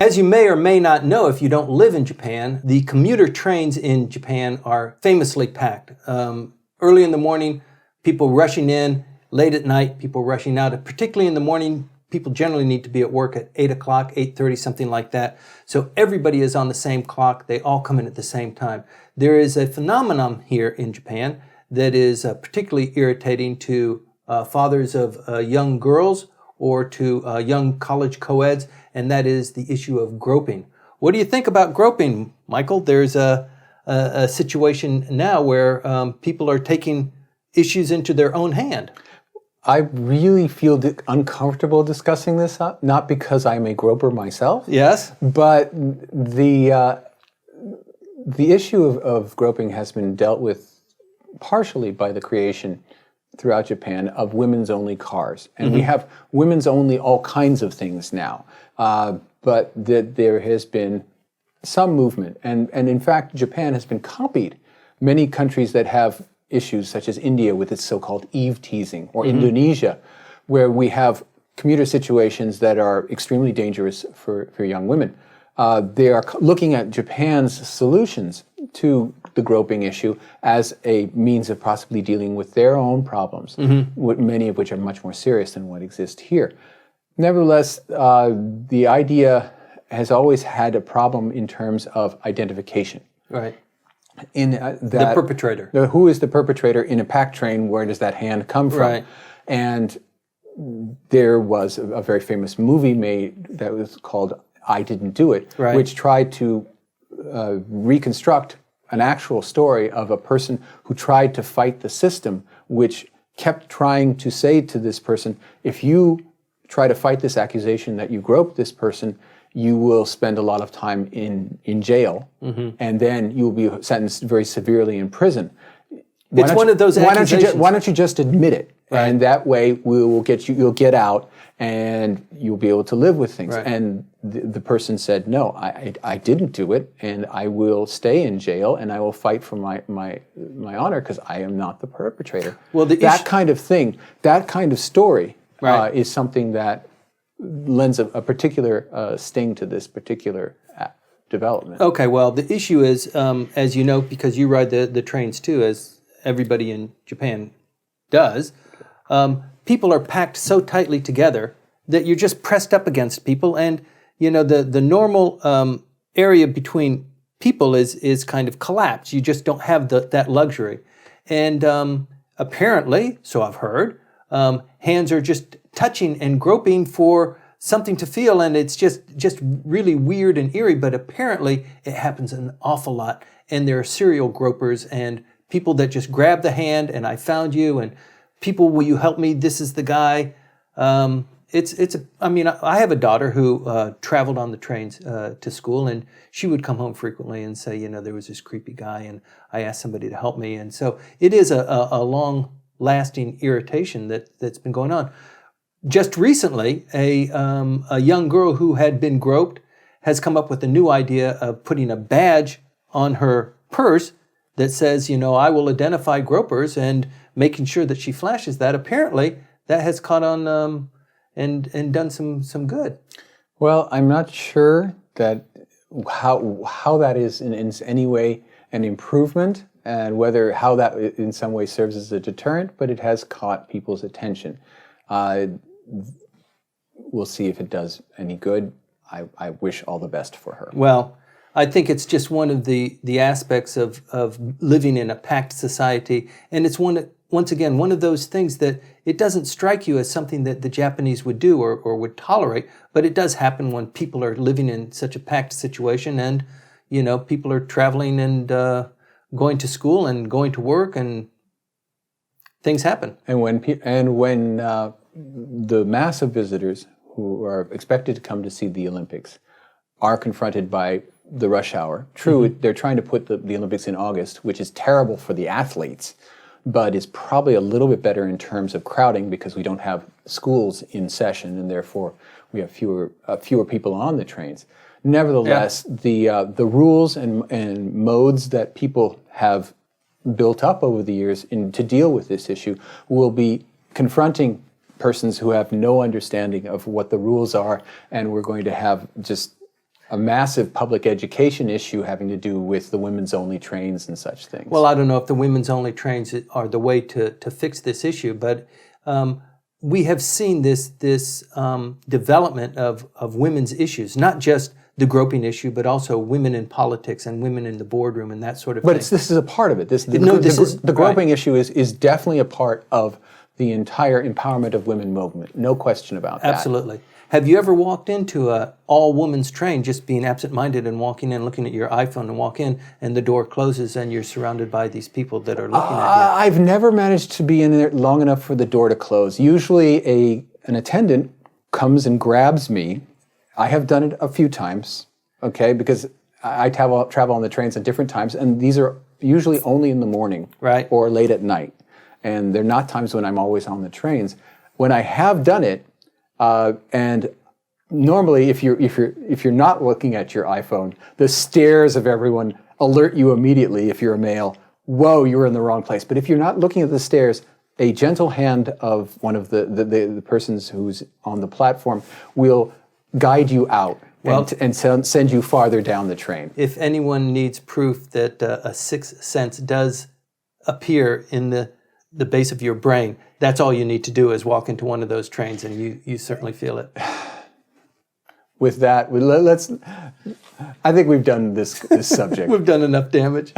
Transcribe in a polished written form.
As you may or may not know, if you don't live in Japan, the commuter trains in Japan are famously packed. Early in the morning, people rushing in. Late at night, people rushing out. Particularly in the morning, people generally need to be at work at 8 o'clock, 8:30, something like that. So everybody is on the same clock. They all come in at the same time. There is a phenomenon here in Japan that is particularly irritating to fathers of young girls or to young college co-eds, and that is the issue of groping. What do you think about groping, Michael? There's a situation now where people are taking issues into their own hand. I really feel uncomfortable discussing this, not because I'm a groper myself. Yes. But the issue of groping has been dealt with partially by the creation throughout Japan of women's only cars. And we have women's only all kinds of things now. But there has been some movement. And in fact, Japan has been copied. Many countries that have issues such as India with its so-called eve teasing, or Indonesia, where we have commuter situations that are extremely dangerous for young women. They are looking at Japan's solutions to the groping issue as a means of possibly dealing with their own problems, many of which are much more serious than what exist here. Nevertheless, the idea has always had a problem in terms of identification. Right. In the perpetrator. Who is the perpetrator in a pack train? Where does that hand come from? Right. And there was a very famous movie made that was called I Didn't Do It, right, which tried to reconstruct an actual story of a person who tried to fight the system, which kept trying to say to this person, if you try to fight this accusation that you groped this person, you will spend a lot of time in jail, and then you will be sentenced very severely in prison. It's one of those accusations. Why don't you just admit it? Right. And that way you'll get out and you'll be able to live with things. Right. And the person said, no, I didn't do it, and I will stay in jail, and I will fight for my honor because I am not the perpetrator. Well, that kind of thing, that kind of story right, is something that lends a particular sting to this particular development. Okay, well, the issue is, as you know, because you ride the trains too, as everybody in Japan does, people are packed so tightly together that you're just pressed up against people, and you know the normal area between people is kind of collapsed. You just don't have that luxury, and apparently, so I've heard, hands are just touching and groping for something to feel, and it's just really weird and eerie, but apparently it happens an awful lot, and there are serial gropers and people that just grab the hand and I found you, and people, will you help me? This is the guy. I have a daughter who traveled on the trains to school, and she would come home frequently and say, you know, there was this creepy guy and I asked somebody to help me, and so it is a long-lasting irritation that's been going on. Just recently, a young girl who had been groped has come up with a new idea of putting a badge on her purse that says, you know, I will identify gropers, and making sure that she flashes that. Apparently, that has caught on and done some good. Well, I'm not sure that how that is in any way an improvement, and how that in some way serves as a deterrent, but it has caught people's attention. We'll see if it does any good. I wish all the best for her. Well, I think it's just one of the aspects of living in a packed society, and it's once again one of those things that it doesn't strike you as something that the Japanese would do or would tolerate, but it does happen when people are living in such a packed situation, and you know, people are traveling and going to school and going to work, and things happen. And when the mass of visitors who are expected to come to see the Olympics are confronted by the rush hour. True, they're trying to put the Olympics in August, which is terrible for the athletes, but is probably a little bit better in terms of crowding because we don't have schools in session, and therefore we have fewer people on the trains. Nevertheless, the rules and modes that people have built up over the years to deal with this issue will be confronting persons who have no understanding of what the rules are, and we're going to have just a massive public education issue having to do with the women's only trains and such things. Well, I don't know if the women's only trains are the way to fix this issue, but we have seen this development of women's issues, not just the groping issue, but also women in politics and women in the boardroom and that sort of thing. But this is a part of it. The groping issue is definitely a part of the entire empowerment of women movement. No question about that. Absolutely. Have you ever walked into a all-women's train, just being absent-minded and walking in, looking at your iPhone and walk in, and the door closes and you're surrounded by these people that are looking at you? I've never managed to be in there long enough for the door to close. Usually an attendant comes and grabs me. I have done it a few times, okay, because I travel on the trains at different times, and these are usually only in the morning or late at night. And they're not times when I'm always on the trains. When I have done it, and normally, if you're not looking at your iPhone, the stares of everyone alert you immediately. If you're a male, whoa, you're in the wrong place. But if you're not looking at the stairs, a gentle hand of one of the persons who's on the platform will guide you out and send you farther down the train. If anyone needs proof that a sixth sense does appear in the base of your brain, that's all you need to do is walk into one of those trains, and you certainly feel it. With that, I think we've done this subject. We've done enough damage.